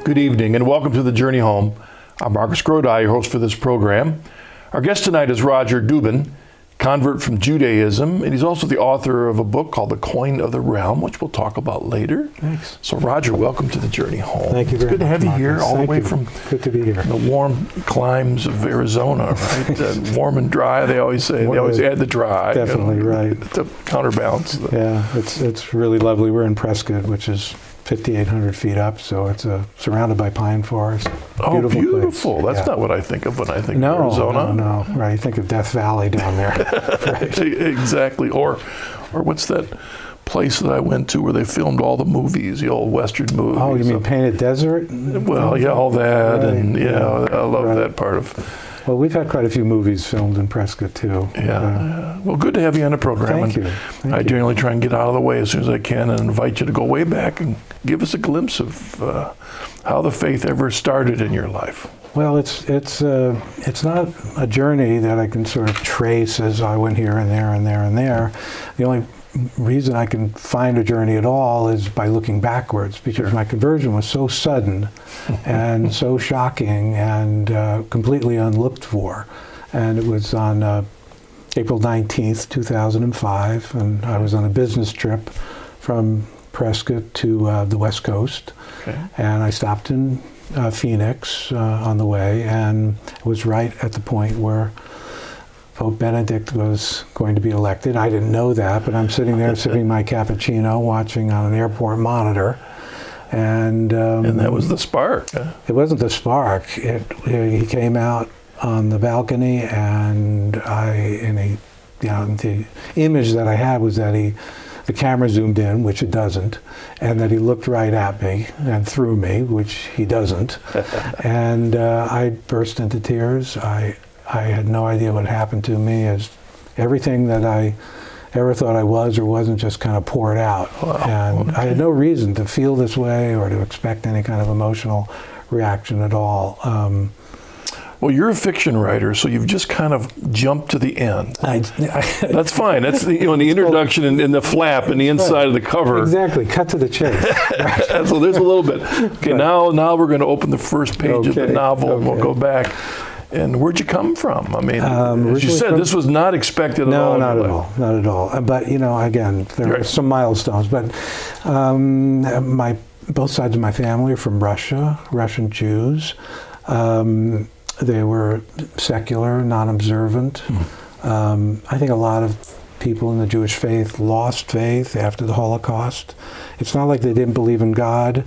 Good evening and welcome to The Journey Home. I'm Marcus Grodi, your host for this program. Our guest tonight is Roger Dubin, convert from Judaism, and he's also the author of a book called The Coin of the Realm, which we'll talk about later. Thanks. So Roger, welcome to The Journey Home. Thank you very much. It's good to have you here all the way from Good to be here. the warm climes of Arizona, right? Warm and dry, they always say. They always add the dry. Definitely, right. To counterbalance. Yeah, it's really lovely. We're in Prescott, which is 5,800 feet up, so it's surrounded by pine forest. Oh, beautiful. Place. That's not what I think of when I think of Arizona. No. Right, you think of Death Valley down there. Right. Exactly. Or what's that place that I went to where they filmed all the movies, the old Western movies? Oh, you mean Painted Desert? Well, yeah, all that. Right. And I love that part of. Well, we've had quite a few movies filmed in Prescott, too. Yeah. Well, good to have you on the program. Thank you. I generally try and get out of the way as soon as I can and invite you to go way back and give us a glimpse of how the faith ever started in your life. Well, it's not a journey that I can sort of trace as I went here and there and there and there. The only reason I can find a journey at all is by looking backwards, because my conversion was so sudden and so shocking and completely unlooked for. And it was on April 19th, 2005, and I was on a business trip from Prescott to the West Coast. Okay. And I stopped in Phoenix on the way, and it was right at the point where Pope Benedict was going to be elected. I didn't know that, but I'm sitting there sipping my cappuccino, watching on an airport monitor, and that was the spark. Huh? It wasn't the spark. He came out on the balcony, and the image that I had was that the camera zoomed in, which it doesn't, and that he looked right at me and through me, which he doesn't, and I burst into tears. I had no idea what happened to me, as everything that I ever thought I was or wasn't just kind of poured out. Wow. And I had no reason to feel this way or to expect any kind of emotional reaction at all. Well, you're a fiction writer, so you've just kind of jumped to the end. That's fine. That's the introduction and the flap and the inside of the cover. Exactly. Cut to the chase. So there's a little bit. Okay, now we're going to open the first page of the novel, and we'll go back. And where'd you come from? I mean, as you said, this was not expected at all. No, not at all. But, again, there were some milestones. But both sides of my family are from Russia, Russian Jews. They were secular, non-observant. I think a lot of people in the Jewish faith lost faith after the Holocaust. It's not like they didn't believe in God.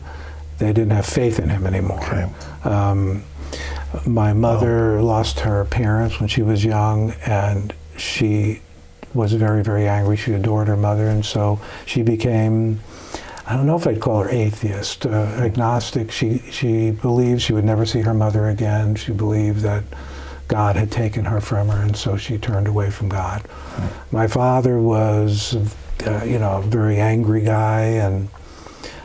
They didn't have faith in him anymore. Okay. My mother lost her parents when she was young, and she was very, very angry. She adored her mother, and so she became, I don't know if I'd call her atheist, agnostic. She believed she would never see her mother again. She believed that God had taken her from her, and so she turned away from God. My father was, a very angry guy and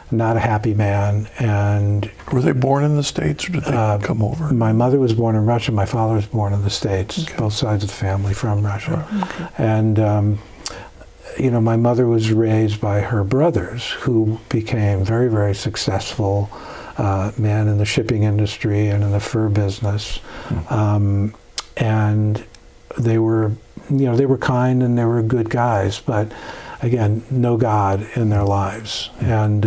not a happy man. And were they born in the States, or did they come over? My mother was born in Russia. My father was born in the States. Okay. Both sides of the family from Russia. Okay. And my mother was raised by her brothers, who became very, very successful men in the shipping industry and in the fur business. And they were kind and they were good guys, but again, no God in their lives. And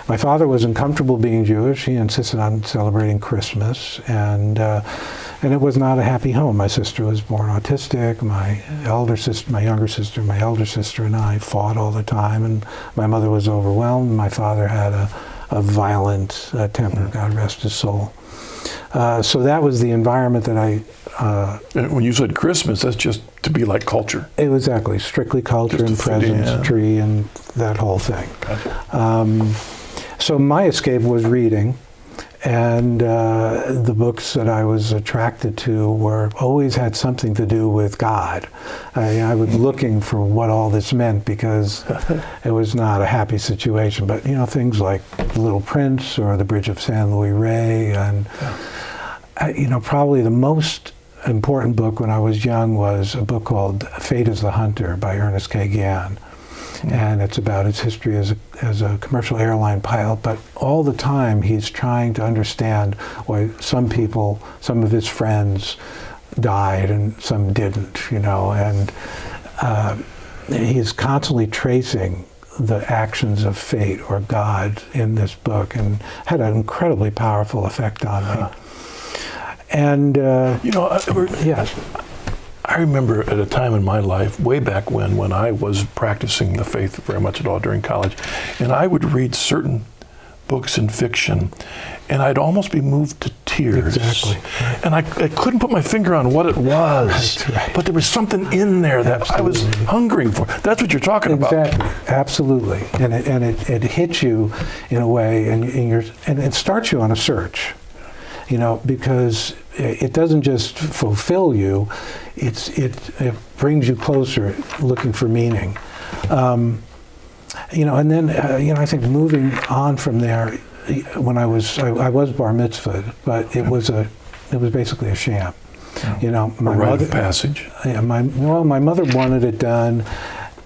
my father was uncomfortable being Jewish. He insisted on celebrating Christmas, and it was not a happy home. My sister was born autistic. My younger sister, my elder sister, and I fought all the time, and my mother was overwhelmed. My father had a violent temper, God rest his soul. So that was the environment that I... when you said Christmas, that's just to be like culture. It was exactly, strictly culture and presents, tree, and that whole thing. Gotcha. So my escape was reading, and the books that I was attracted to always had something to do with God. I was looking for what all this meant, because it was not a happy situation. But things like The Little Prince or The Bridge of San Luis Rey, and probably the most important book when I was young was a book called Fate is the Hunter by Ernest K. Gann. and it's about his history as a commercial airline pilot. But all the time, he's trying to understand why some of his friends died and some didn't, and he's constantly tracing the actions of fate or God in this book, and had an incredibly powerful effect on me. And yes. I remember at a time in my life, way back when I was practicing the faith very much at all during college, and I would read certain books in fiction, and I'd almost be moved to tears. Exactly. Right. And I couldn't put my finger on what it was, right. But there was something in there that I was hungering for. That's what you're talking about. Exactly, absolutely. And it hits you in a way, and it starts you on a search, because it doesn't just fulfill you, it brings you closer, looking for meaning. And then I think moving on from there, when I was bar mitzvahed, but it was basically a sham. My rite of passage. Yeah, my mother wanted it done,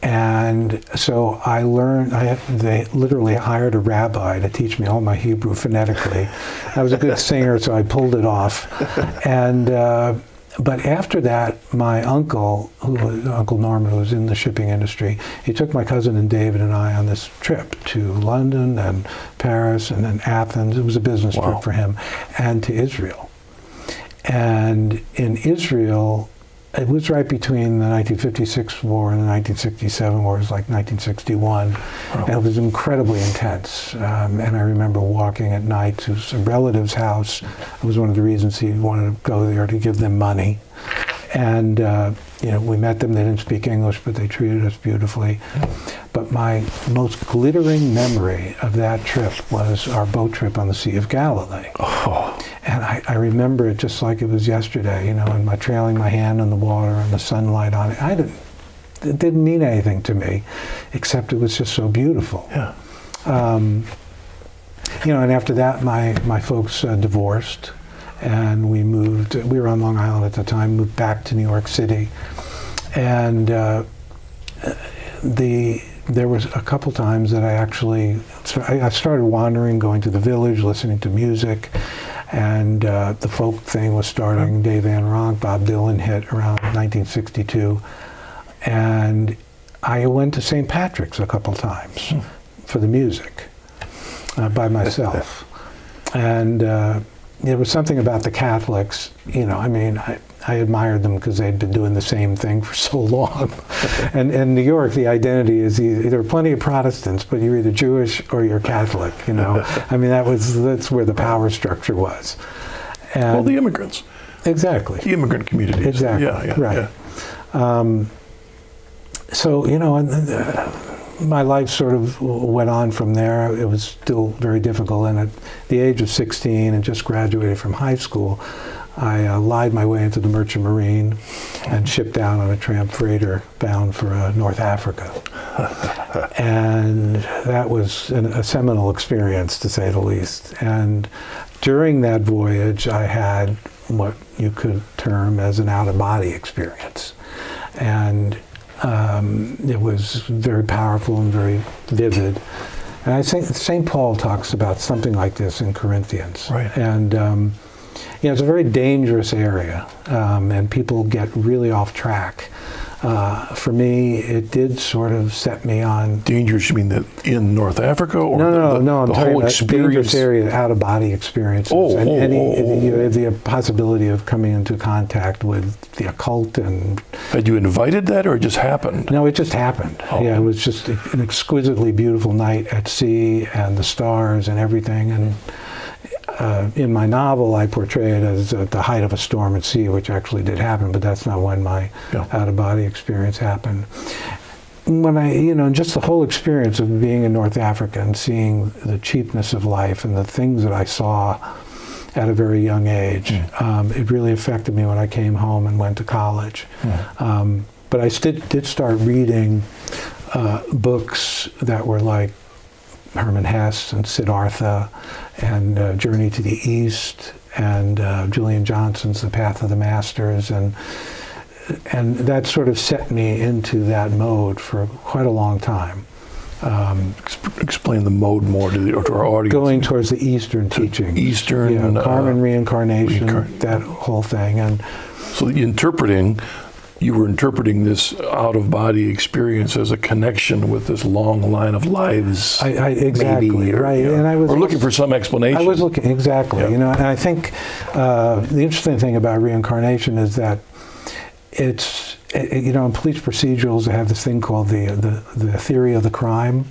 and so I learned. They literally hired a rabbi to teach me all my Hebrew phonetically. I was a good singer, so I pulled it off. And but after that, my uncle, Uncle Norman, who was in the shipping industry, he took my cousin and David and I on this trip to London and Paris and then Athens. It was a business trip for him, and to Israel. And in Israel, it was right between the 1956 war and the 1967 war. It was like 1961. And it was incredibly intense. And I remember walking at night to a relative's house. It was one of the reasons he wanted to go there, to give them money. And we met them. They didn't speak English, but they treated us beautifully. But my most glittering memory of that trip was our boat trip on the Sea of Galilee. Oh. And I remember it just like it was yesterday, and my trailing my hand in the water and the sunlight on it. It didn't mean anything to me, except it was just so beautiful. Yeah. And after that, my folks divorced, and we moved. We were on Long Island at the time. Moved back to New York City, and there was a couple times that I started wandering, going to the village, listening to music. And the folk thing was starting. Dave Van Ronk, Bob Dylan hit around 1962. And I went to St. Patrick's a couple times for the music by myself. And there was something about the Catholics, I admired them because they'd been doing the same thing for so long. And in New York, the identity is there are plenty of Protestants, but you're either Jewish or you're Catholic, that's where the power structure was. And the immigrants. Exactly. The immigrant community. Exactly. Yeah, right. Yeah. So, my life sort of went on from there. It was still very difficult. And at the age of 16 and just graduated from high school, I lied my way into the Merchant Marine and shipped out on a tramp freighter bound for North Africa. And that was a seminal experience, to say the least. And during that voyage, I had what you could term as an out-of-body experience. And it was very powerful and very vivid. And I think St. Paul talks about something like this in Corinthians. Right. And it's a very dangerous area, and people get really off track. For me, it did sort of set me on... Dangerous, you mean that in North Africa? Or No, I'm the talking whole about experience? Dangerous area, out-of-body experiences. You have the possibility of coming into contact with the occult. And Had you invited that, or it just happened? No, it just happened. Oh. Yeah, it was just an exquisitely beautiful night at sea, and the stars and everything. And in my novel, I portray it as at the height of a storm at sea, which actually did happen, but that's not when my out-of-body experience happened. When just the whole experience of being in North Africa and seeing the cheapness of life and the things that I saw at a very young age, it really affected me when I came home and went to college. But I did start reading books that were like Herman Hesse and Siddhartha and Journey to the East and Julian Johnson's The Path of the Masters. And that sort of set me into that mode for quite a long time. Explain the mode more to our audience. Going towards the Eastern teaching. Eastern. Karma and reincarnation, that whole thing. And so you were interpreting this out-of-body experience as a connection with this long line of lives. Exactly, maybe, right. And I was looking for some explanation. I was looking, exactly. Yeah. And I think the interesting thing about reincarnation is that it's, in police procedurals, they have this thing called the theory of the crime.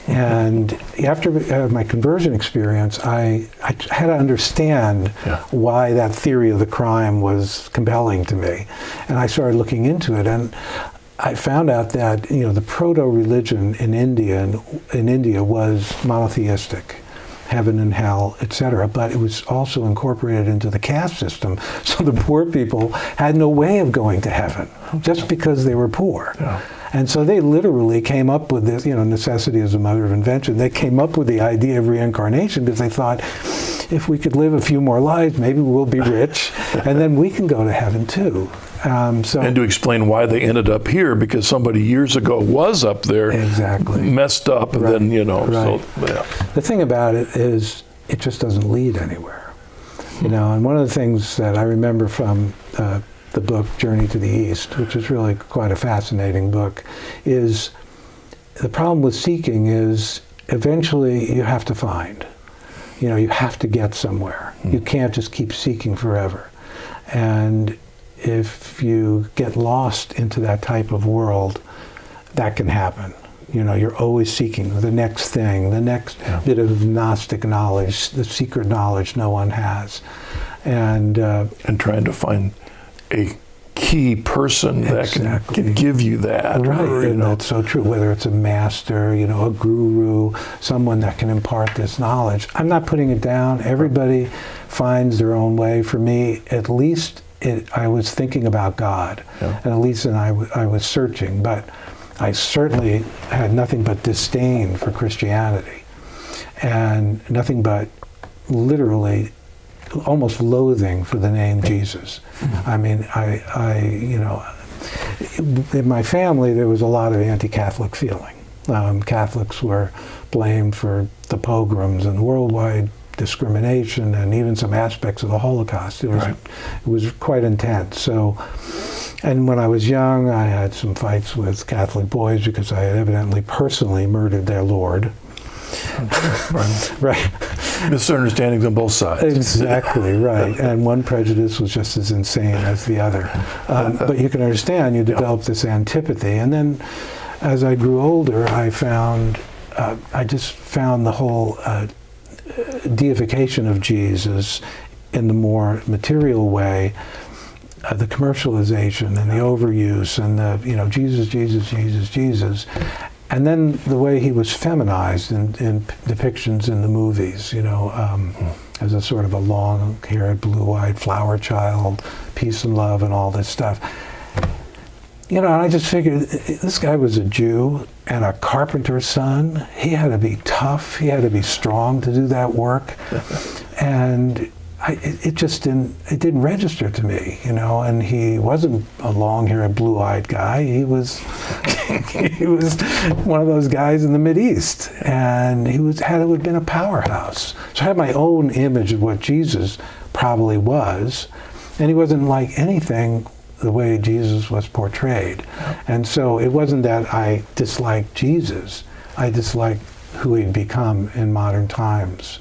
And after my conversion experience, I had to understand why that theory of the crime was compelling to me. And I started looking into it, and I found out that the proto-religion in India was monotheistic. Heaven and hell, etc. But it was also incorporated into the caste system. So the poor people had no way of going to heaven just because they were poor. Yeah. And so they literally came up with this, necessity is the mother of invention. They came up with the idea of reincarnation because they thought, if we could live a few more lives, maybe we'll be rich, and then we can go to heaven too. And to explain why they ended up here, because somebody years ago was up there, exactly, messed up, and then, Right. So, yeah. The thing about it is, it just doesn't lead anywhere. And one of the things that I remember from the book Journey to the East, which is really quite a fascinating book, is the problem with seeking is eventually you have to find. You have to get somewhere. You can't just keep seeking forever. And if you get lost into that type of world, that can happen. You're always seeking the next thing, the next bit of Gnostic knowledge, the secret knowledge no one has. And trying to find a key person that can give you that. Right, and that's so true. Whether it's a master, a guru, someone that can impart this knowledge. I'm not putting it down. Everybody finds their own way. For me, at least, I was thinking about God, and at least I was searching. But I certainly had nothing but disdain for Christianity, and nothing but literally almost loathing for the name Jesus. I mean, in my family, there was a lot of anti-Catholic feeling. Catholics were blamed for the pogroms and worldwide discrimination and even some aspects of the Holocaust. It was quite intense. So, and when I was young, I had some fights with Catholic boys because I had evidently personally murdered their Lord. Right. Misunderstandings on both sides. Exactly, right. And one prejudice was just as insane as the other. But you can understand, you develop this antipathy. And then as I grew older, I just found the whole deification of Jesus in the more material way, the commercialization and the overuse and the, Jesus, Jesus, Jesus, Jesus. And then the way he was feminized in depictions in the movies, as a sort of a long-haired, blue-eyed flower child, peace and love and all this stuff. And I just figured, this guy was a Jew and a carpenter's son. He had to be tough. He had to be strong to do that work. And it didn't register to me, and he wasn't a long-haired, blue-eyed guy. He was one of those guys in the Mideast, and he had to have been a powerhouse. So I had my own image of what Jesus probably was, and he wasn't like anything the way Jesus was portrayed. And so it wasn't that I disliked Jesus, I disliked who he'd become in modern times.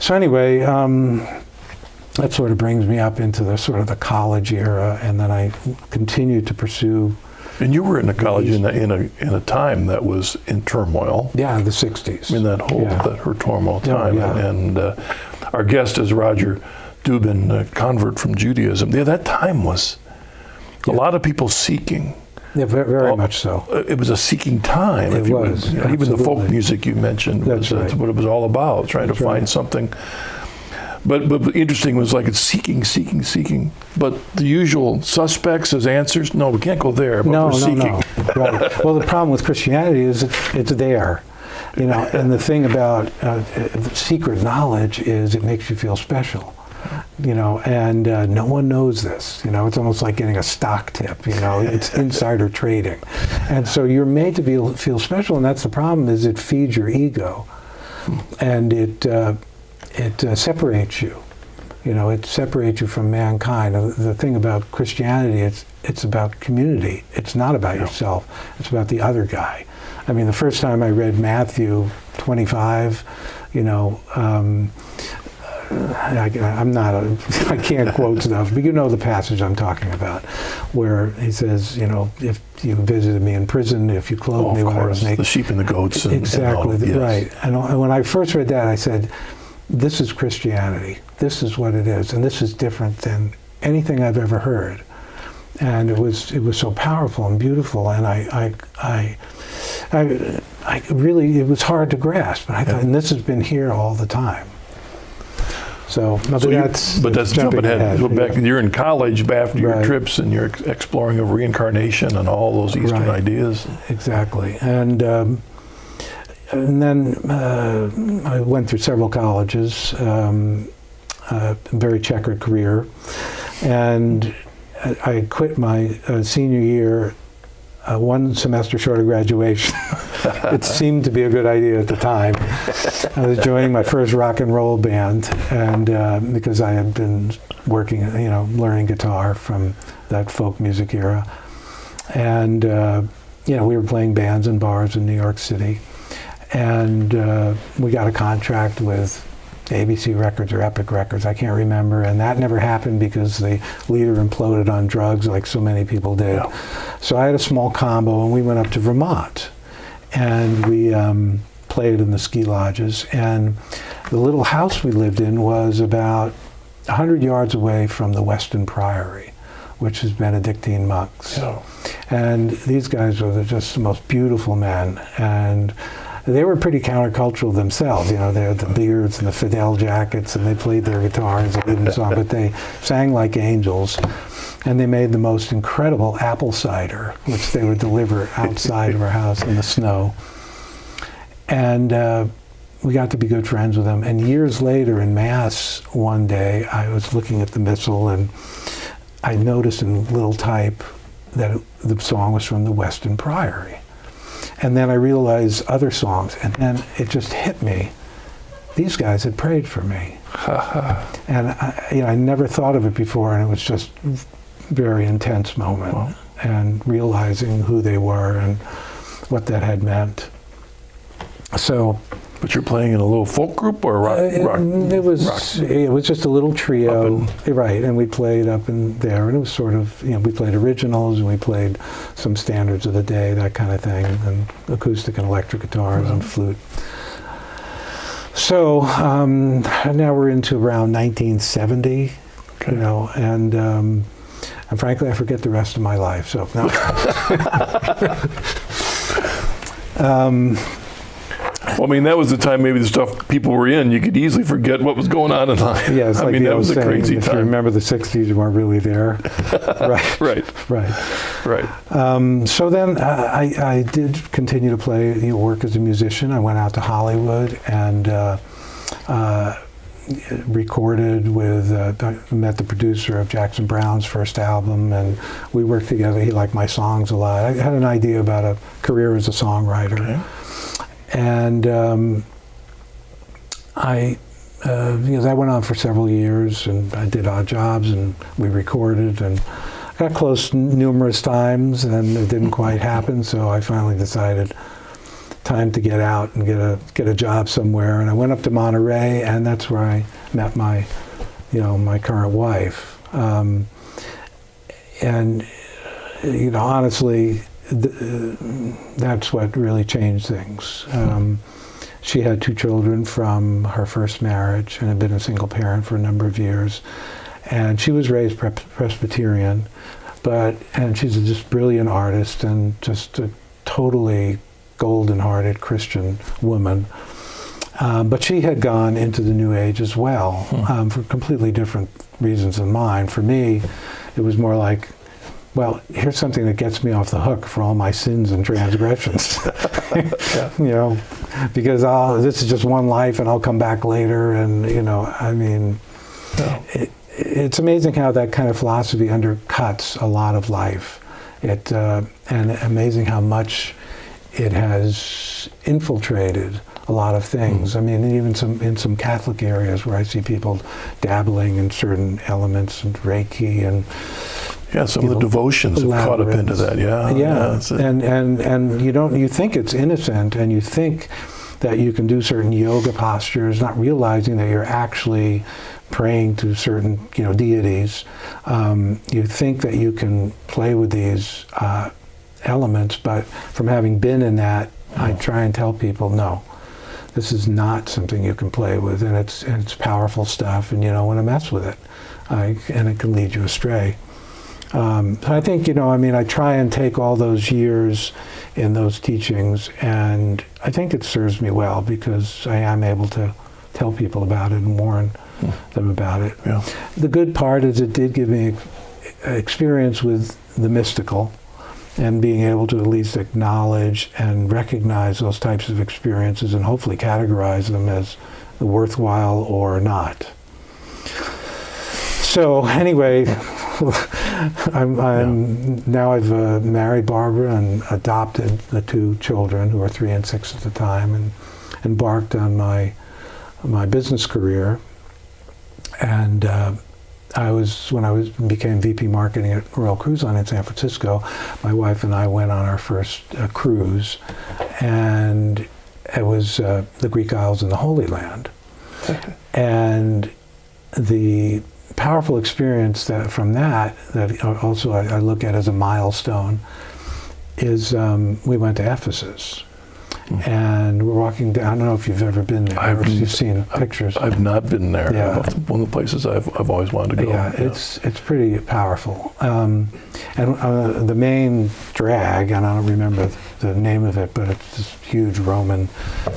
So anyway, that sort of brings me up into the sort of the college era, and then I continued to pursue. And you were in a college in a time that was in turmoil. Yeah, the 60s. I mean, that whole turmoil time. And our guest is Roger Dubin, a convert from Judaism. Yeah, that time was a lot of people seeking. Yeah, very much so. It was a seeking time. It was. Even the folk music you mentioned, that's what it was all about, trying to find something. But interesting was like it's seeking. But the usual suspects as answers, no, we can't go there, but we're seeking. No. Right. Well, the problem with Christianity is it's there. And the thing about secret knowledge is it makes you feel special. and no one knows this. It's almost like getting a stock tip. It's insider trading, and so you're made to feel special, and that's the problem. Is it feeds your ego, and it separates you. It separates you from mankind. The thing about Christianity, it's about community. It's not about yourself. It's about the other guy. I mean, the first time I read Matthew 25, I can't quote stuff, but the passage I'm talking about, where he says, if you visited me in prison, if you clothed me when I was naked. The sheep and the goats. Exactly, and all, right. Yes. And when I first read that, I said, this is Christianity. This is what it is, and this is different than anything I've ever heard. And it was so powerful and beautiful, and I really, it was hard to grasp. And I thought, and this has been here all the time. So that's jumping ahead. So back, yeah. You're in college after your Right. trips, and you're exploring of reincarnation and all those Eastern Right. ideas. Exactly, and then I went through several colleges, a very checkered career, and I quit my senior year, one semester short of graduation. It seemed to be a good idea at the time. I was joining my first rock and roll band, and because I had been working, learning guitar from that folk music era, and we were playing bands in bars in New York City, and we got a contract with ABC Records or Epic Records, I can't remember, and that never happened because the leader imploded on drugs like so many people did. Yeah. So I had a small combo, and we went up to Vermont, and we played in the ski lodges, and the little house we lived in was about 100 yards away from the Weston Priory, which is Benedictine monks. Yeah. And these guys were just the most beautiful men, and they were pretty countercultural themselves. They had the beards and the Fidel jackets, and they played their guitars and didn't song, but they sang like angels. And they made the most incredible apple cider, which they would deliver outside of our house in the snow. And we got to be good friends with them. And years later in Mass one day, I was looking at the missal, and I noticed in little type that the song was from the Weston Priory. And then I realized other songs, and then it just hit me. These guys had prayed for me. And I never thought of it before, and it was just a very intense moment. Wow. And realizing who they were and what that had meant. So, But you're playing in a little folk group or rock? it was just a little trio, right? And we played up in there, and it was sort of, we played originals, and we played some standards of the day, that kind of thing, and acoustic and electric guitars and flute. So now we're into around 1970, and frankly, I forget the rest of my life. So no. Well, I mean, that was the time maybe the stuff people were in, you could easily forget what was going on in life. Yeah, it's like that was a saying, crazy if time. you remember the 60s, you weren't really there. Right. So then I did continue to play, work as a musician. I went out to Hollywood and recorded with, met the producer of Jackson Browne's first album, and we worked together. He liked my songs a lot. I had an idea about a career as a songwriter. Okay. And that went on for several years, and I did odd jobs, and we recorded, and got close numerous times, and it didn't quite happen. So I finally decided, time to get out and get a job somewhere. And I went up to Monterey, and that's where I met my current wife. And honestly, that's what really changed things. She had 2 children from her first marriage and had been a single parent for a number of years. And she was raised Presbyterian, and she's a just brilliant artist and just a totally golden-hearted Christian woman. But she had gone into the New Age as well, for completely different reasons than mine. For me, it was more like, well, here's something that gets me off the hook for all my sins and transgressions. Because this is just one life, and I'll come back later, and it's amazing how that kind of philosophy undercuts a lot of life. And amazing how much it has infiltrated a lot of things. I mean, even in some Catholic areas where I see people dabbling in certain elements and Reiki and some of the devotions have caught up into that. And you think it's innocent, and you think that you can do certain yoga postures, not realizing that you're actually praying to certain deities. You think that you can play with these elements, but from having been in that, I try and tell people, no, this is not something you can play with, and it's powerful stuff, and you don't want to mess with it, and it can lead you astray. So I think, I try and take all those years in those teachings, and I think it serves me well because I am able to tell people about it and warn them about it. Yeah. The good part is it did give me experience with the mystical, and being able to at least acknowledge and recognize those types of experiences and hopefully categorize them as worthwhile or not. So anyway, now I've married Barbara and adopted the 2 children who are 3 and 6 at the time, and embarked on my business career. And when I became VP marketing at Royal Cruise Line in San Francisco, my wife and I went on our first cruise, and it was the Greek Isles and the Holy Land. And the powerful experience that also I look at as a milestone is we went to Ephesus. And we're walking down. I don't know if you've ever been there. You've seen pictures. I've not been there. Yeah. One of the places I've always wanted to go. Yeah, it's pretty powerful. And the main drag, and I don't remember the name of it, but it's this huge Roman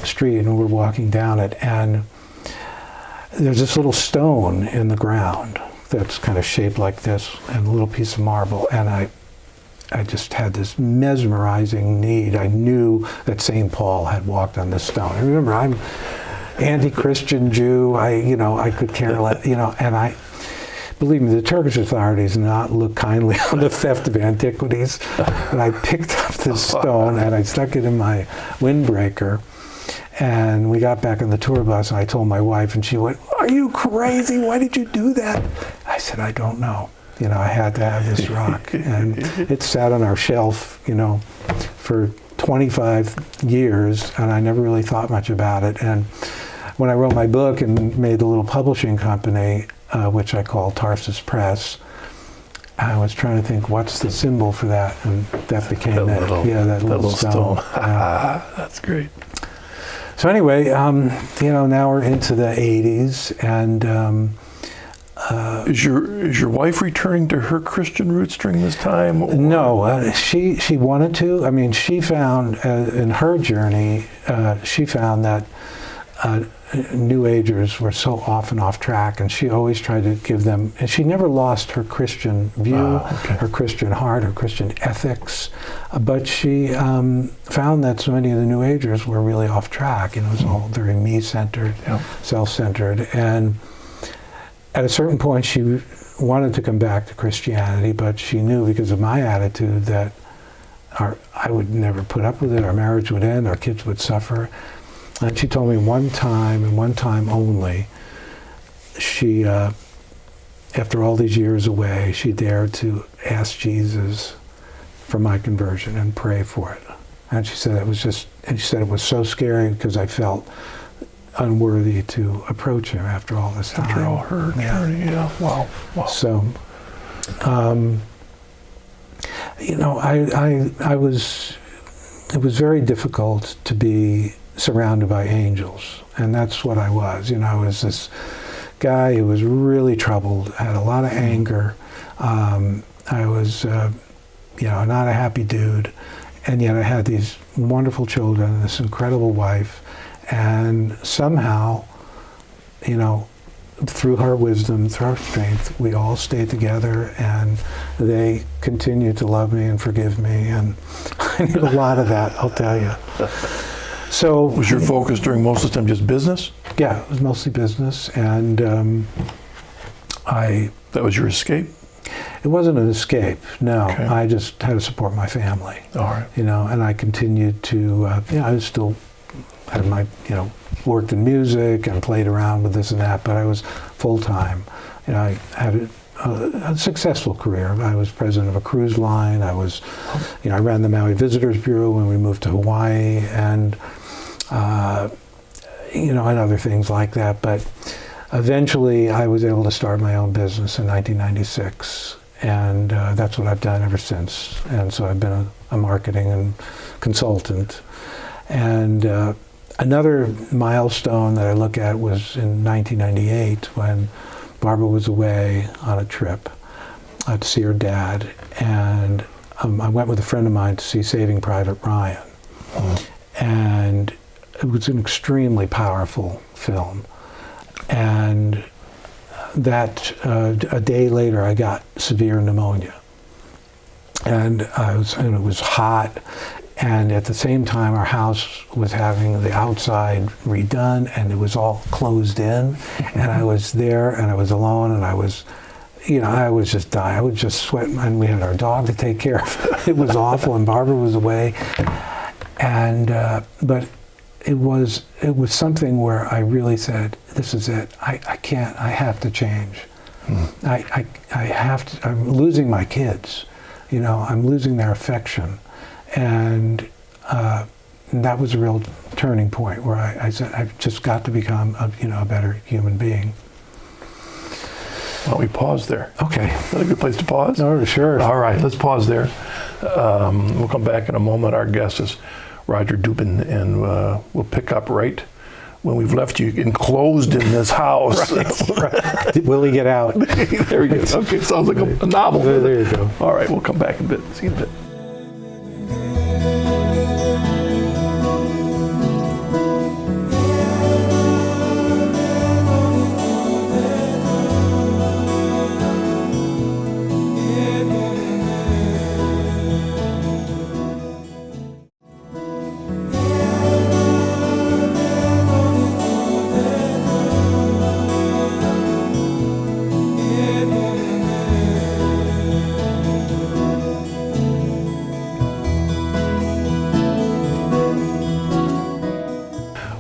street, and we're walking down it, and there's this little stone in the ground that's kind of shaped like this, and a little piece of marble, and I just had this mesmerizing need. I knew that St. Paul had walked on this stone. And remember, I'm anti-Christian Jew. I could care less, and believe me, the Turkish authorities did not look kindly on the theft of antiquities. And I picked up this stone and I stuck it in my windbreaker. And we got back on the tour bus, and I told my wife, and she went, "Are you crazy? Why did you do that?" I said, "I don't know. I had to have this rock." And it sat on our shelf, for 25 years, and I never really thought much about it. And when I wrote my book and made the little publishing company, which I call Tarsus Press, I was trying to think, what's the symbol for that? And that became that little stone. That's great. So anyway, now we're into the 80s, and is your wife returning to her Christian roots during this time? Or? No, she wanted to. I mean, she found in her journey, she found that New Agers were so often off track, and she always tried to give them. And she never lost her Christian view, her Christian heart, her Christian ethics, but she found that so many of the New Agers were really off track. It was all very me-centered, self-centered, and at a certain point, she wanted to come back to Christianity, but she knew because of my attitude that I would never put up with it, our marriage would end, our kids would suffer. And she told me one time, and one time only, she, after all these years away, she dared to ask Jesus for my conversion and pray for it. And she said it was so scary because I felt unworthy to approach him after all this time. After all her journey, wow. So, it was very difficult to be surrounded by angels, and that's what I was. I was this guy who was really troubled, had a lot of anger. I was, not a happy dude, and yet I had these wonderful children and this incredible wife. And somehow, through her wisdom, through her strength, we all stayed together, and they continued to love me and forgive me. And I need a lot of that, I'll tell you. So, was your focus during most of the time just business? Yeah, it was mostly business. And That was your escape? It wasn't an escape, no. Okay. I just had to support my family. All right. And I continued to, I still had my, worked in music and played around with this and that, but I was full-time. I had a successful career. I was president of a cruise line. I ran the Maui Visitors Bureau when we moved to Hawaii, and and other things like that. But eventually, I was able to start my own business in 1996, and that's what I've done ever since. And so I've been a marketing and consultant. And another milestone that I look at was in 1998 when Barbara was away on a trip to see her dad, and I went with a friend of mine to see Saving Private Ryan. And it was an extremely powerful film. And that a day later, I got severe pneumonia, and it was hot. And at the same time, our house was having the outside redone, and it was all closed in. And I was there, and I was alone, and I was just dying. I was just sweating, and we had our dog to take care of. It was awful, and Barbara was away. And but it was something where I really said, "This is it. I can't. I have to change. I have to. I'm losing my kids. I'm losing their affection." And that was a real turning point where I said, I've just got to become a better human being. Why don't we pause there? Okay. Is that a good place to pause? Oh, sure. All right, let's pause there. We'll come back in a moment. Our guest is Roger Dubin, and we'll pick up right when we've left you enclosed in this house. Right. Will he get out? There we go. Okay, sounds like a novel. There you go. All right, we'll come back in a bit. See you in a bit.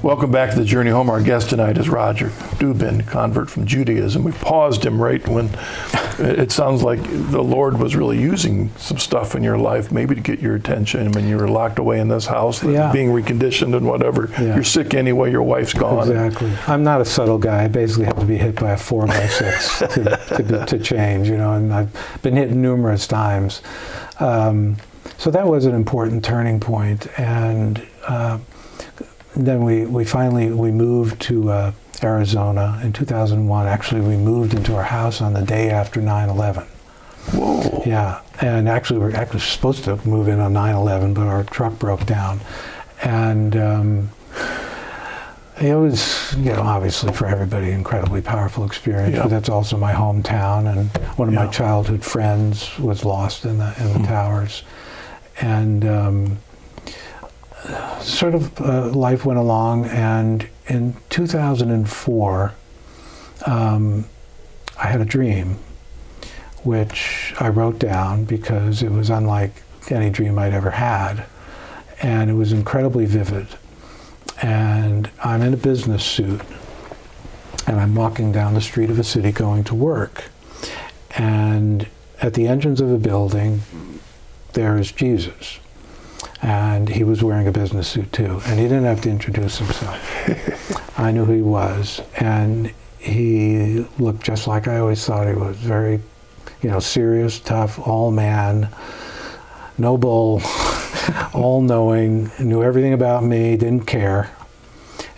Welcome back to the Journey Home. Our guest tonight is Roger Dubin, convert from Judaism. We paused him right when it sounds like the Lord was really using some stuff in your life, maybe to get your attention. When you were locked away in this house, being reconditioned and whatever. Yeah. You're sick anyway, your wife's gone. Exactly. I'm not a subtle guy. I basically have to be hit by a 4x6 to change, and I've been hit numerous times. So that was an important turning point. And then we finally moved to Arizona in 2001. Actually, we moved into our house on the day after 9/11. Whoa. Yeah, and actually we're supposed to move in on 9/11, but our truck broke down. And it was, obviously for everybody, an incredibly powerful experience. Yeah. But that's also my hometown, and one of my childhood friends was lost in the towers. And life went along, and in 2004, I had a dream, which I wrote down because it was unlike any dream I'd ever had, and it was incredibly vivid. And I'm in a business suit, and I'm walking down the street of a city going to work, and at the entrance of a building, there is Jesus. And he was wearing a business suit too, and he didn't have to introduce himself. I knew who he was, and he looked just like I always thought he was. Very, serious, tough, all man, no bull, all knowing, knew everything about me, didn't care.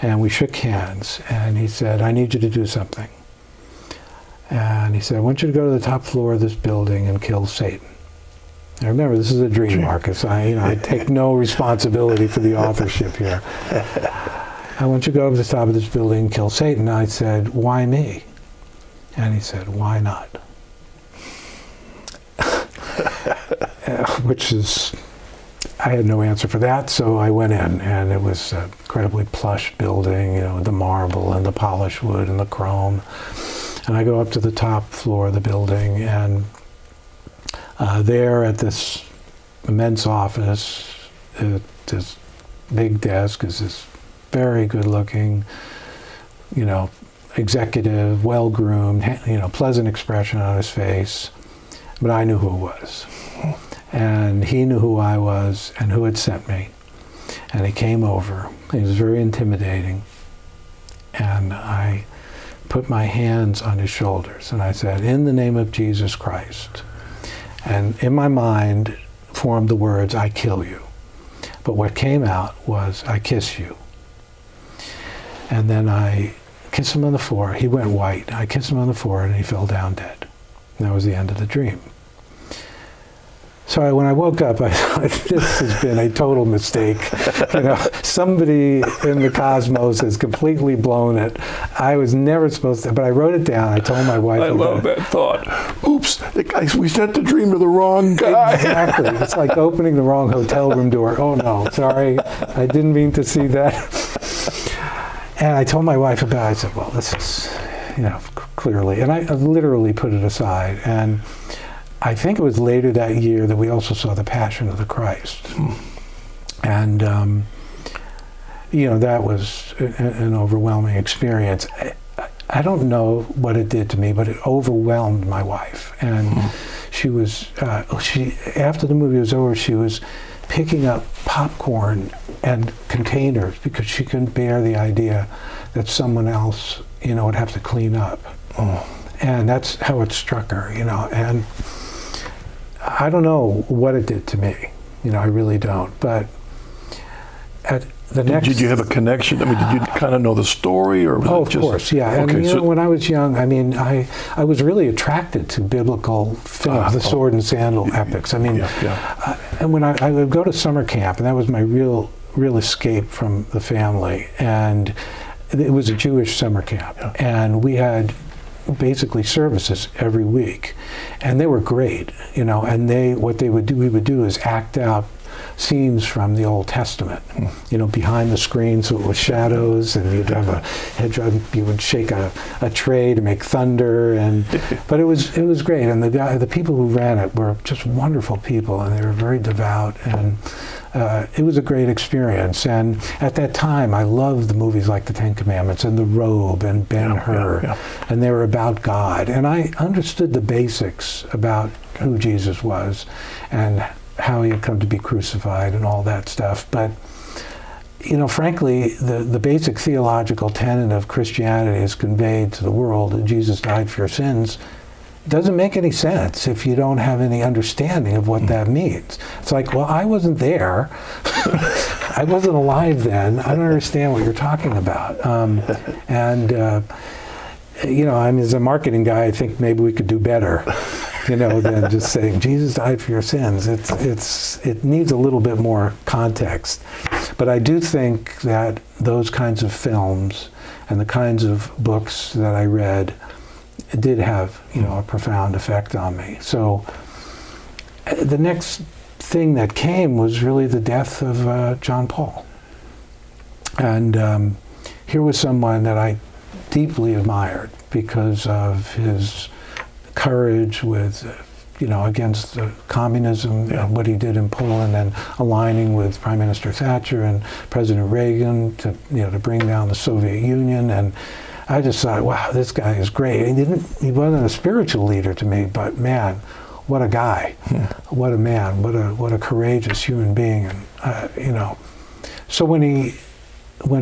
And we shook hands, and he said, "I need you to do something." And he said, "I want you to go to the top floor of this building and kill Satan." Now remember, this is a dream, Marcus. I take no responsibility for the authorship here. "I want you to go to the top of this building and kill Satan." I said, "Why me?" And he said, "Why not?" Which is, I had no answer for that, so I went in, and it was an incredibly plush building, the marble and the polished wood and the chrome. And I go up to the top floor of the building, and there at this immense office, at this big desk, is this very good-looking, executive, well-groomed, pleasant expression on his face. But I knew who it was. And he knew who I was and who had sent me. And he came over. He was very intimidating. And I put my hands on his shoulders and I said, "In the name of Jesus Christ." And in my mind formed the words, "I kill you." But what came out was, "I kiss you." And then I kissed him on the forehead. He went white. I kissed him on the forehead and he fell down dead. And that was the end of the dream. So when I woke up, I thought, this has been a total mistake. Somebody in the cosmos has completely blown it. I was never supposed to, but I wrote it down. I told my wife. I love that thought. Oops, we sent the dream to the wrong guy. Exactly. It's like opening the wrong hotel room door. Oh no, sorry, I didn't mean to see that. And I told my wife about it. I said, well, this is, clearly. And I literally put it aside. And I think it was later that year that we also saw The Passion of the Christ. And, that was an overwhelming experience. I don't know what it did to me, but it overwhelmed my wife. And she was, after the movie was over, she was picking up popcorn and containers because she couldn't bear the idea that someone else, would have to clean up. And that's how it struck her, and I don't know what it did to me. I really don't. But at the next... Did you have a connection? I mean, did you kind of know the story? Or was of course, yeah. Okay, and, when I was young, I was really attracted to biblical films, the sword and sandal epics. And when I would go to summer camp, and that was my real escape from the family. And it was a Jewish summer camp. Yeah. And we had basically services every week, and they were great, and we would do is act out scenes from the Old Testament, behind the screen, so it was shadows, and you'd have a head drum, you would shake a tray to make thunder, but it was great, and the people who ran it were just wonderful people, and they were very devout, and it was a great experience. And at that time, I loved the movies like The Ten Commandments and The Robe and Ben-Hur, and they were about God. And I understood the basics about who Jesus was and how he had come to be crucified and all that stuff. But, frankly, the basic theological tenet of Christianity is conveyed to the world that Jesus died for your sins. It doesn't make any sense if you don't have any understanding of what that means. It's like, well, I wasn't there. I wasn't alive then. I don't understand what you're talking about. As a marketing guy, I think maybe we could do better, than just saying Jesus died for your sins. It needs a little bit more context. But I do think that those kinds of films and the kinds of books that I read did have, a profound effect on me. So the next thing that came was really the death of John Paul. And here was someone that I deeply admired because of his courage with, against communism and what he did in Poland, and aligning with Prime Minister Thatcher and President Reagan to bring down the Soviet Union. And I just thought, wow, this guy is great. He wasn't a spiritual leader to me, but man, what a guy, what a man, what a courageous human being, and So when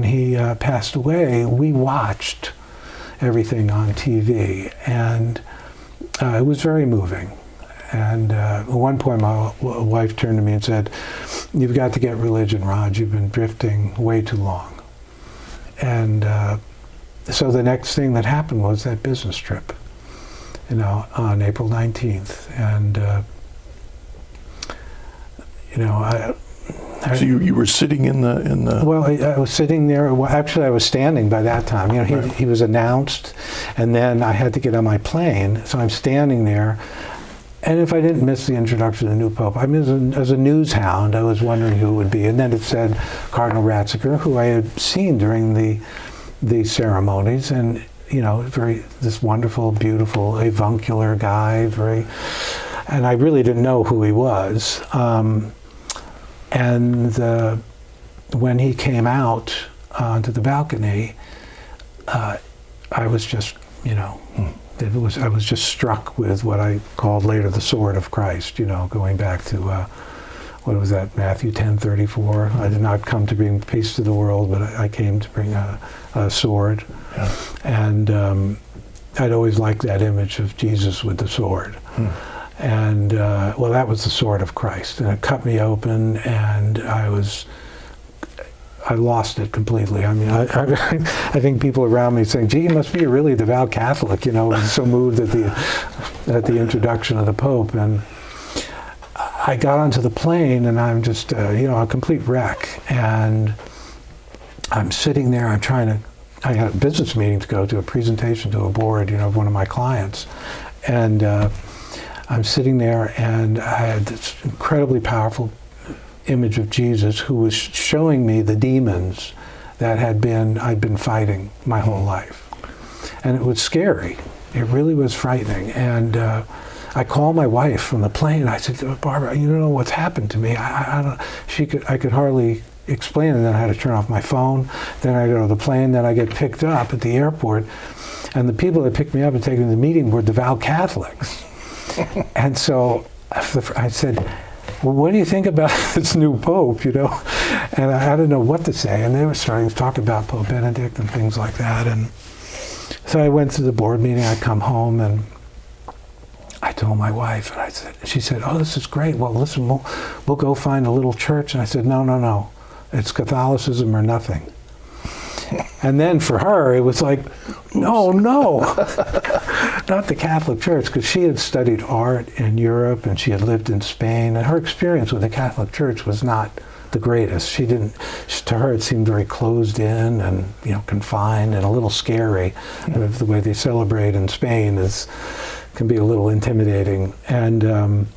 he passed away, we watched everything on TV, and it was very moving. And at one point, my wife turned to me and said, "You've got to get religion, Raj. You've been drifting way too long." And so the next thing that happened was that business trip, on April 19th. And, so you were sitting in the... Well, I was sitting there. Well, actually, I was standing by that time. He was announced, and then I had to get on my plane. So I'm standing there. And if I didn't miss the introduction of the new Pope, as a news hound, I was wondering who it would be. And then it said Cardinal Ratzinger, who I had seen during the ceremonies. And, this wonderful, beautiful, avuncular guy, and I really didn't know who he was. When he came out onto the balcony, I was just, I was just struck with what I called later the sword of Christ, going back to, what was that, Matthew 10:34. I did not come to bring peace to the world, but I came to bring a sword. Yeah. And I'd always liked that image of Jesus with the sword. And, that was the sword of Christ. And it cut me open, and I lost it completely. I mean, I think people around me saying, "Gee, you must be a really devout Catholic," I was so moved at the introduction of the Pope. And I got onto the plane, and I'm just, a complete wreck. And I'm sitting there, I had a business meeting to go to, a presentation to a board, of one of my clients. And I'm sitting there, and I had this incredibly powerful image of Jesus who was showing me the demons that I'd been fighting my whole life. And it was scary. It really was frightening. And I called my wife from the plane. I said, "Barbara, you don't know what's happened to me. I could hardly explain." And then I had to turn off my phone. Then I go to the plane. Then I get picked up at the airport. And the people that picked me up and taken me to the meeting were devout Catholics. And so I said, "Well, what do you think about this new Pope?" And I didn't know what to say. And they were starting to talk about Pope Benedict and things like that. And so I went to the board meeting. I come home, and I told my wife, and she said, "Oh, this is great. Well, listen, we'll go find a little church." And I said, No. It's Catholicism or nothing." And then for her, it was like, no, not the Catholic Church, because she had studied art in Europe and she had lived in Spain, and her experience with the Catholic Church was not the greatest. To her, it seemed very closed in and, confined and a little scary. The way they celebrate in Spain can be a little intimidating. And,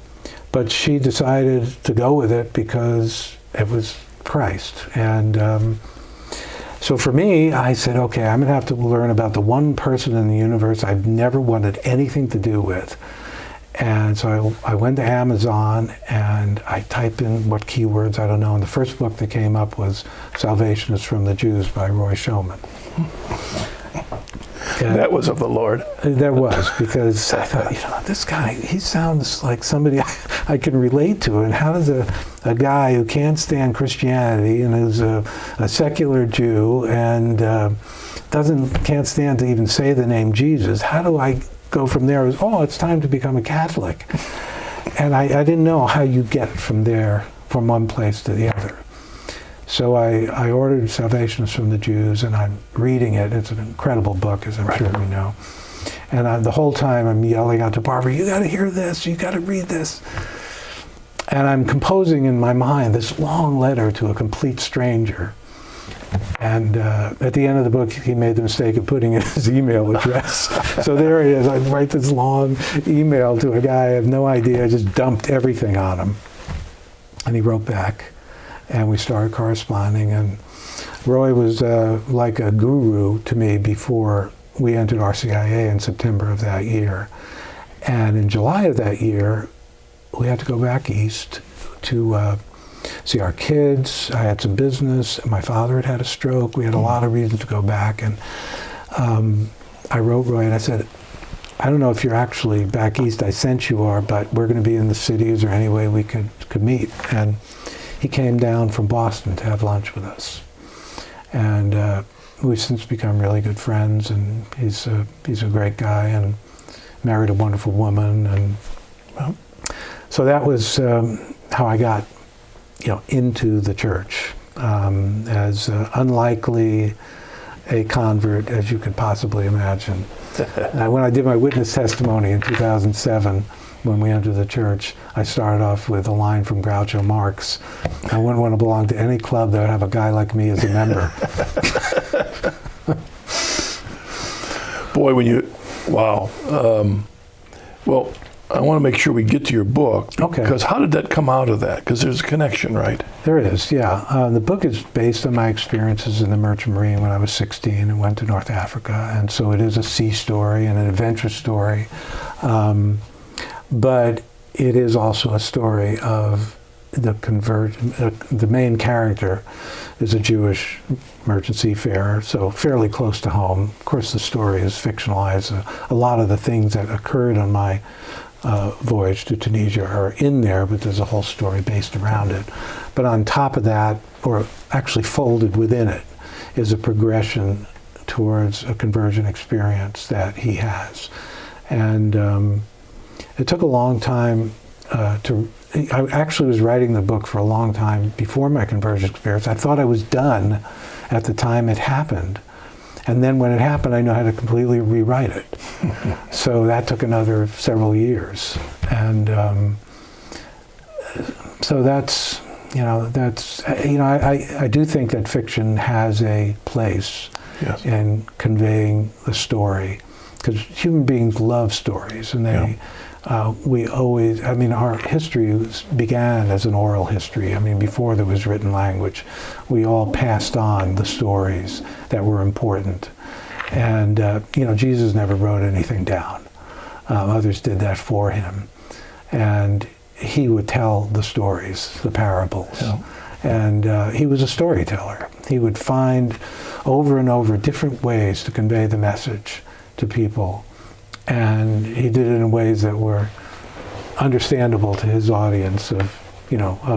but she decided to go with it because it was Christ. And, so for me, I said, okay, I'm going to have to learn about the one person in the universe I've never wanted anything to do with. And so I went to Amazon, and I typed in what keywords, I don't know, and the first book that came up was Salvation is from the Jews by Roy Schoeman. And that was of the Lord. That was, because I thought, this guy, he sounds like somebody I can relate to. And how does a guy who can't stand Christianity and is a secular Jew and can't stand to even say the name Jesus, how do I go from there? It's time to become a Catholic. And I didn't know how you get from one place to the other. So I ordered Salvation is from the Jews, and I'm reading it. It's an incredible book, as I'm sure you know. And the whole time I'm yelling out to Barbara, "You got to hear this, you got to read this." And I'm composing in my mind this long letter to a complete stranger. And at the end of the book, he made the mistake of putting in his email address. So there it is. I write this long email to a guy I have no idea. I just dumped everything on him. And he wrote back. And we started corresponding, and Roy was like a guru to me before we entered RCIA in September of that year. And in July of that year, we had to go back east to see our kids. I had some business. My father had had a stroke. We had a lot of reasons to go back. And I wrote Roy, and I said, "I don't know if you're actually back east. I sense you are, but we're going to be in the city. Is there any way we could meet?" And he came down from Boston to have lunch with us, and we've since become really good friends. And he's a great guy, and married a wonderful woman. And so that was how I got, into the church, as unlikely a convert as you could possibly imagine. When I did my witness testimony in 2007. When we entered the church, I started off with a line from Groucho Marx: "I wouldn't want to belong to any club that would have a guy like me as a member." Boy, wow. Well, I want to make sure we get to your book. Okay. Because how did that come out of that? Because there's a connection, right? There is, yeah. The book is based on my experiences in the Merchant Marine when I was 16 and went to North Africa. And so it is a sea story and an adventure story. But it is also a story of the main character is a Jewish merchant seafarer, so fairly close to home. Of course, the story is fictionalized. A lot of the things that occurred on my voyage to Tunisia are in there, but there's a whole story based around it. But on top of that, or actually folded within it, is a progression towards a conversion experience that he has. And it took a long time I actually was writing the book for a long time before my conversion experience. I thought I was done at the time it happened. And then when it happened, I know how to completely rewrite it. So that took another several years. And so I do think that fiction has a place Yes. in conveying the story, because human beings love stories, and our history began as an oral history. I mean, before there was written language, we all passed on the stories that were important. And, Jesus never wrote anything down. Others did that for him. And he would tell the stories, the parables. Yeah. And he was a storyteller. He would find over and over different ways to convey the message to people. And he did it in ways that were understandable to his audience of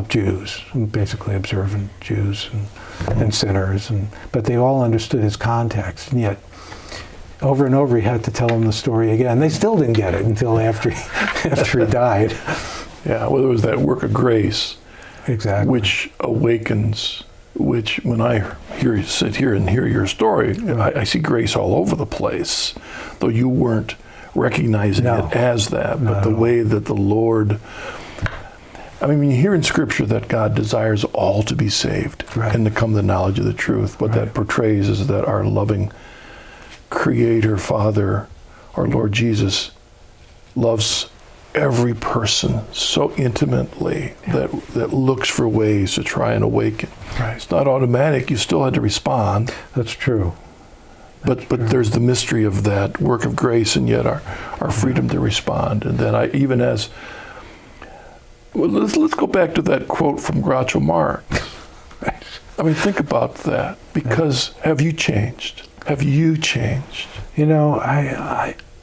Jews, basically observant Jews and sinners. But they all understood his context. And yet, over and over, he had to tell them the story again. They still didn't get it until after he died. Yeah, well, there was that work of grace. Exactly. Which awakens, which when I sit here and hear your story, I see grace all over the place, though you weren't recognizing it as that, but the way that the Lord, when you hear in Scripture that God desires all to be saved and to come to the knowledge of the truth, what that portrays is that our loving Creator, Father, our Lord Jesus, loves every person so intimately that looks for ways to try and awaken. Right. It's not automatic. You still had to respond. That's true. But there's the mystery of that work of grace, and yet our freedom to respond. And then let's go back to that quote from Groucho Marx. Right. Think about that, because have you changed? Have you changed?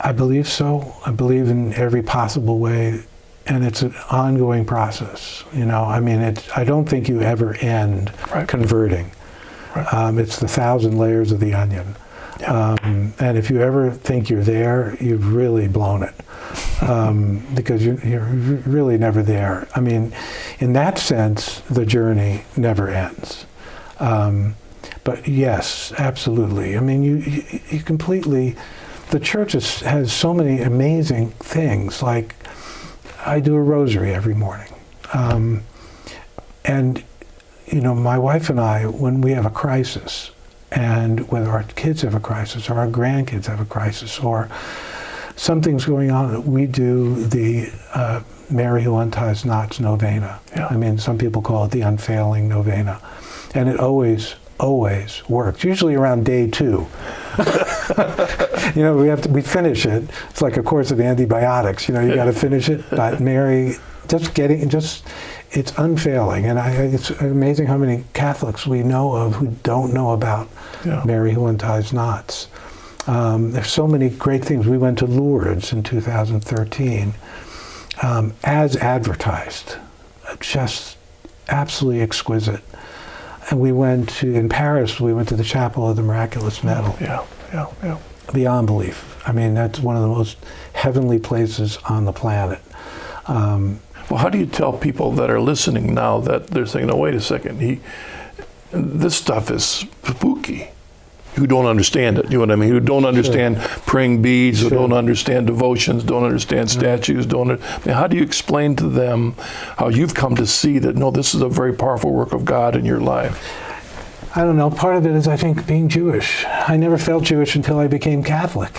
I believe so. I believe in every possible way, and it's an ongoing process. I don't think you ever end converting. Right. It's the 1,000 layers of the onion. Yeah. And if you ever think you're there, you've really blown it, because you're really never there. In that sense, the journey never ends. But yes, absolutely. You completely. The church has so many amazing things. Like, I do a rosary every morning, and my wife and I, when we have a crisis, and whether our kids have a crisis or our grandkids have a crisis or something's going on, we do the Mary Who Unties Knots novena. Yeah. Some people call it the unfailing novena. And it always works, usually around day 2. We finish it. It's like a course of antibiotics. You got to finish it. But Mary, it's unfailing. And it's amazing how many Catholics we know of who don't know about Mary Who Unties Knots. There's so many great things. We went to Lourdes in 2013 as advertised. Just absolutely exquisite. And in Paris, we went to the Chapel of the Miraculous Medal. Yeah. Beyond belief. That's one of the most heavenly places on the planet. Well, how do you tell people that are listening now that they're saying, no, wait a second, this stuff is spooky, who don't understand it, you know what I mean? Who don't understand praying beads, who don't understand devotions, don't understand statues, how do you explain to them how you've come to see that, no, this is a very powerful work of God in your life? I don't know. Part of it is, I think, being Jewish. I never felt Jewish until I became Catholic.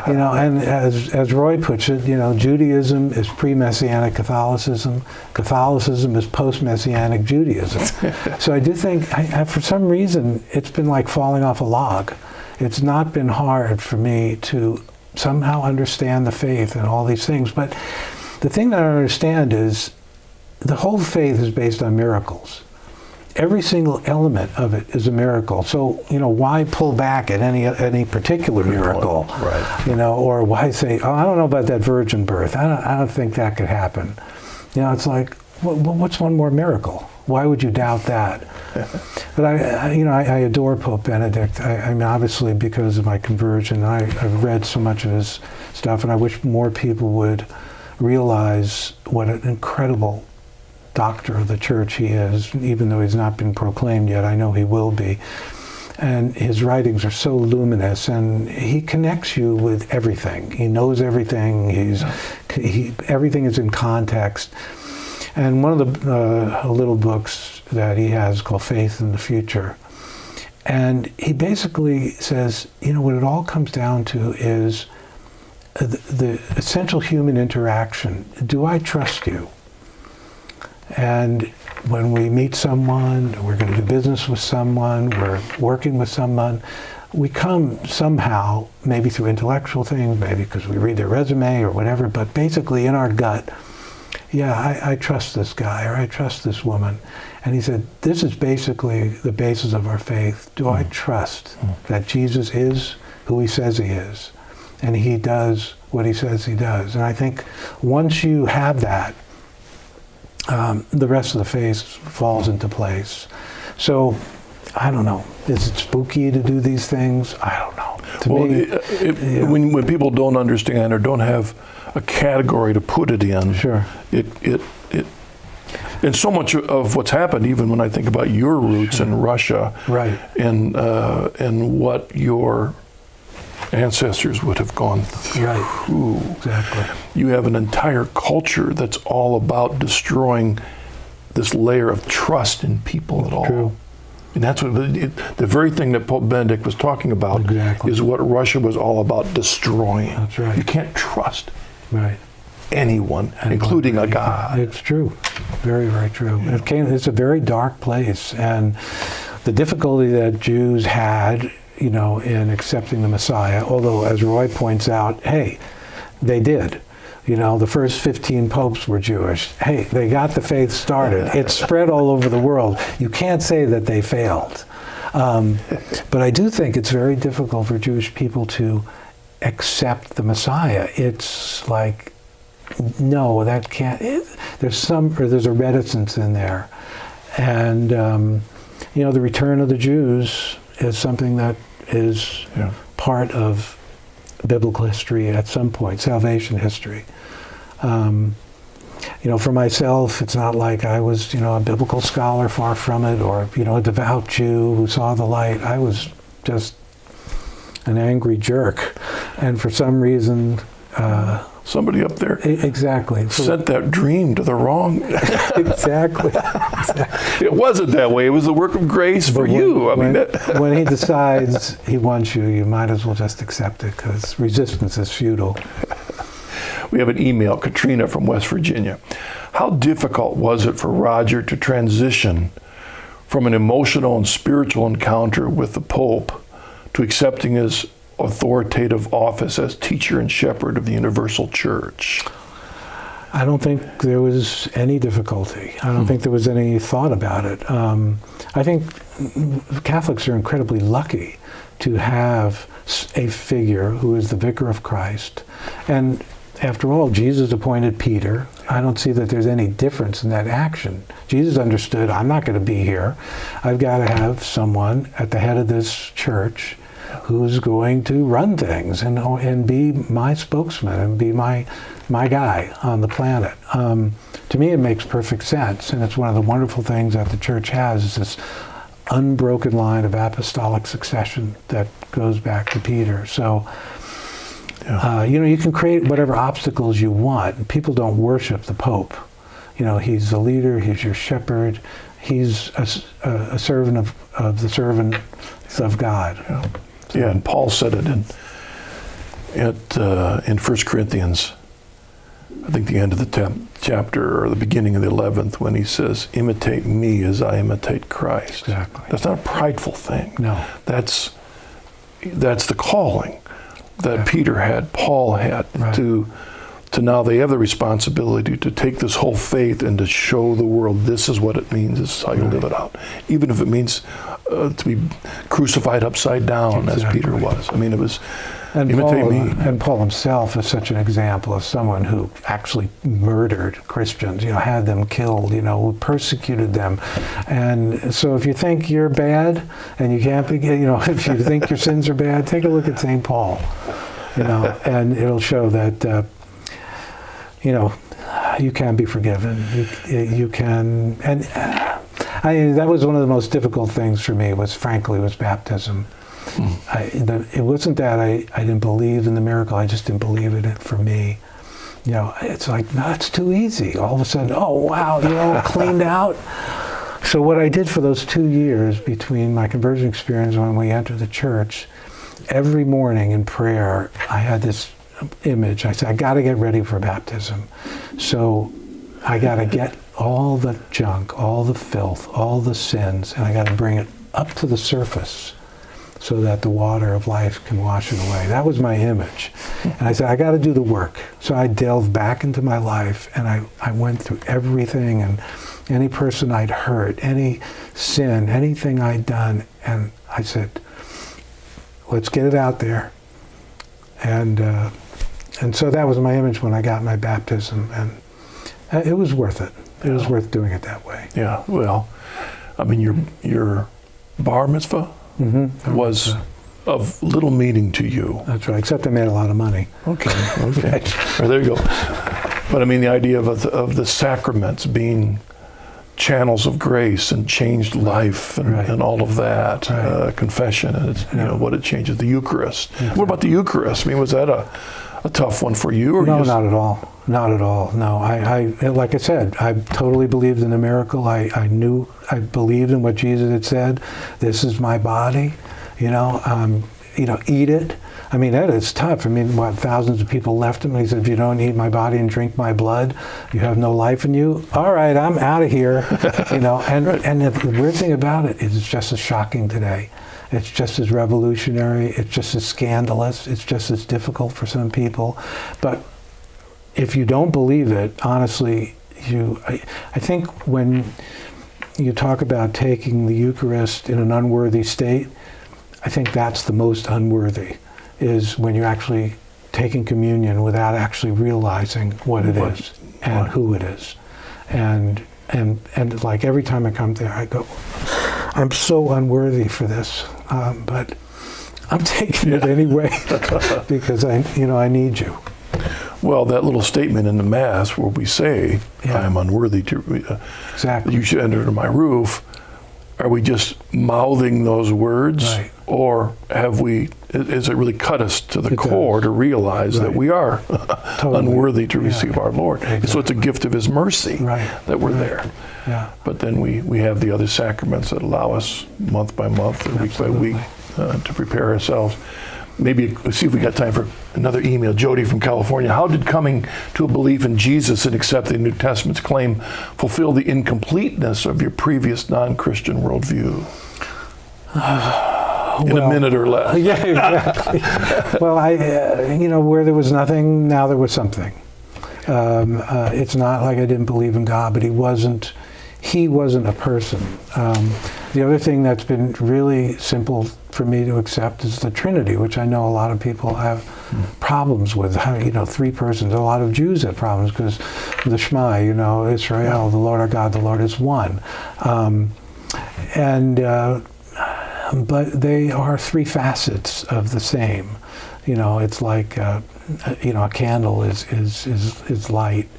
And as Roy puts it, Judaism is pre-Messianic Catholicism. Catholicism is post-Messianic Judaism. So I do think, for some reason, it's been like falling off a log. It's not been hard for me to somehow understand the faith and all these things. But the thing that I understand is the whole faith is based on miracles. Every single element of it is a miracle. So, why pull back at any particular miracle? Right. Or why say, I don't know about that virgin birth. I don't think that could happen. It's like, what's one more miracle? Why would you doubt that? But I adore Pope Benedict. I mean, obviously because of my conversion, I've read so much of his stuff, and I wish more people would realize what an incredible doctor of the church he is, even though he's not been proclaimed yet. I know he will be. And his writings are so luminous, and he connects you with everything. He knows everything. Everything is in context. And one of the little books that he has called Faith in the Future. And he basically says, what it all comes down to is the essential human interaction. Do I trust you? And when we meet someone, we're going to do business with someone, we're working with someone, we come somehow, maybe through intellectual things, maybe because we read their resume or whatever, but basically in our gut, I trust this guy or I trust this woman. And he said, this is basically the basis of our faith. Do I trust that Jesus is who he says he is? And he does what he says he does. And I think once you have that, the rest of the faith falls into place. So, I don't know. Is it spooky to do these things? I don't know. To me, when people don't understand or don't have a category to put it in, sure. And so much of what's happened, even when I think about your roots in Russia, right, and what your ancestors would have gone through. Right. Exactly. You have an entire culture that's all about destroying this layer of trust in people at all. True. And that's what the very thing that Pope Benedict was talking about is what Russia was all about destroying. That's right. You can't trust anyone, including a God. It's true. Very, very true. It's a very dark place, and the difficulty that Jews had in accepting the Messiah, although, as Roy points out, hey, they did. The first 15 popes were Jewish. Hey, they got the faith started. It spread all over the world. You can't say that they failed. But I do think it's very difficult for Jewish people to accept the Messiah. It's like, no, that can't. There's a reticence in there. And, the return of the Jews is something that is part of biblical history at some point, salvation history. For myself, it's not like I was, a biblical scholar, far from it, or, a devout Jew who saw the light. I was just an angry jerk. And for some reason... somebody up there sent that dream to the wrong... Exactly. It wasn't that way. It was the work of grace for you. When he decides he wants you, you might as well just accept it, because resistance is futile. We have an email, Katrina from West Virginia. How difficult was it for Roger to transition from an emotional and spiritual encounter with the Pope to accepting his authoritative office as teacher and shepherd of the Universal Church? I don't think there was any difficulty. I don't think there was any thought about it. I think Catholics are incredibly lucky to have a figure who is the vicar of Christ. And after all, Jesus appointed Peter. I don't see that there's any difference in that action. Jesus understood, I'm not going to be here. I've got to have someone at the head of this church who's going to run things and be my spokesman and be my guy on the planet. To me, it makes perfect sense, and it's one of the wonderful things that the church has, is this unbroken line of apostolic succession that goes back to Peter. So, you can create whatever obstacles you want. People don't worship the Pope. He's the leader, he's your shepherd. he's a servant of the servants of God. Yeah. Yeah, and Paul said it in 1 Corinthians, I think the end of the 10th chapter or the beginning of the 11th, when he says, imitate me as I imitate Christ. Exactly. That's not a prideful thing. No. That's the calling that Peter had, Paul had, Right. to now they have the responsibility to take this whole faith and to show the world this is what it means, this is how you live it out. Even if it means to be crucified upside down, as Peter was. I mean, it was, imitate me. And Paul himself is such an example of someone who actually murdered Christians, had them killed, persecuted them. And so if you think you're bad and you can't be, if you think your sins are bad, take a look at St. Paul, and it'll show that, you can be forgiven. You can, and that was one of the most difficult things for me was baptism. It wasn't that I didn't believe in the miracle, I just didn't believe in it for me. It's like, no, it's too easy. All of a sudden, oh wow, cleaned out. So what I did for those 2 years between my conversion experience and when we entered the church, every morning in prayer, I had this image. I said, I got to get ready for baptism. So I got to get all the junk, all the filth, all the sins, and I got to bring it up to the surface so that the water of life can wash it away. That was my image. And I said, I got to do the work. So I delved back into my life, and I went through everything, and any person I'd hurt, any sin, anything I'd done, and I said, let's get it out there. And so that was my image when I got my baptism, and it was worth it. It was worth doing it that way. Yeah, well, I mean, your bar mitzvah was of little meaning to you. That's right, except I made a lot of money. Okay. Right, there you go. But I mean, the idea of the sacraments being channels of grace and changed life and all of that, confession, and what it changes, the Eucharist. What about the Eucharist? I mean, was that a tough one for you? Or no, not at all. Not at all. No, I like I said, I totally believed in the miracle. I believed in what Jesus had said. This is my body. Eat it. I mean, that is tough. I mean, thousands of people left him. And he said, if you don't eat my body and drink my blood, you have no life in you. All right, I'm out of here. And the weird thing about it is it's just as shocking today. It's just as revolutionary. It's just as scandalous. It's just as difficult for some people. But if you don't believe it, honestly, I think when you talk about taking the Eucharist in an unworthy state, I think that's the most unworthy, is when you're actually taking communion without actually realizing what it is and who it is. And like every time I come there, I go, I'm so unworthy for this, but I'm taking it anyway because I need you. Well, that little statement in the Mass where we say, I am unworthy to, exactly. You should enter my roof. Are we just mouthing those words? Right. Or has it really cut us to the core to realize that we are unworthy to receive our Lord? Exactly. So it's a gift of His mercy that we're there. Yeah. But then we have the other sacraments that allow us month by month or week by week to prepare ourselves. Maybe see if we got time for another email. Jody from California. How did coming to a belief in Jesus and accepting the New Testament's claim fulfill the incompleteness of your previous non-Christian worldview? In a minute or less. Yeah, exactly. Well, where there was nothing, now there was something. It's not like I didn't believe in God, but He wasn't a person. The other thing that's been really simple for me to accept is the Trinity, which I know a lot of people have problems with. Three persons. A lot of Jews have problems because the Shema, Israel, the Lord our God, the Lord is one. But they are three facets of the same. It's like a candle is light,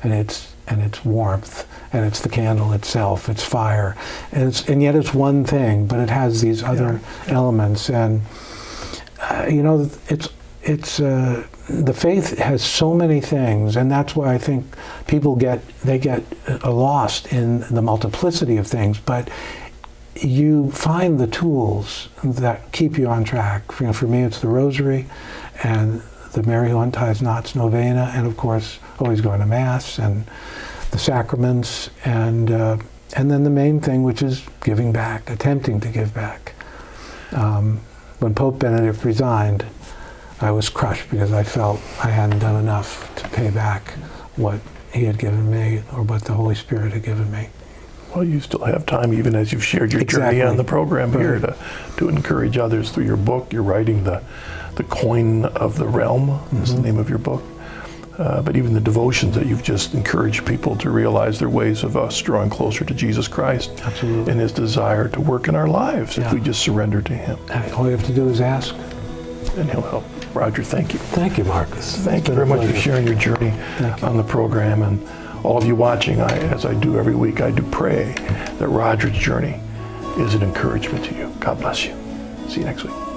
and it's warmth, and it's the candle itself. It's fire, and yet it's one thing, but it has these other elements. And it's the faith has so many things, and that's why I think people get lost in the multiplicity of things. But you find the tools that keep you on track. For me, it's the Rosary, and the Mary Who Unties Knots Novena, and of course, always going to Mass and the sacraments, and then the main thing, which is giving back, attempting to give back. When Pope Benedict resigned, I was crushed because I felt I hadn't done enough to pay back what he had given me or what the Holy Spirit had given me. Well, you still have time, even as you've shared your journey on the program here, to encourage others through your book. You're writing the Coin of the Realm, is the name of your book. But even the devotions that you've just encouraged people to realize their ways of us drawing closer to Jesus Christ. Absolutely. And his desire to work in our lives if we just surrender to him. All you have to do is ask. And he'll help. Roger, thank you. Thank you, Marcus. Thank you very much for sharing your journey on the program. And all of you watching, as I do every week, I do pray that Roger's journey is an encouragement to you. God bless you. See you next week.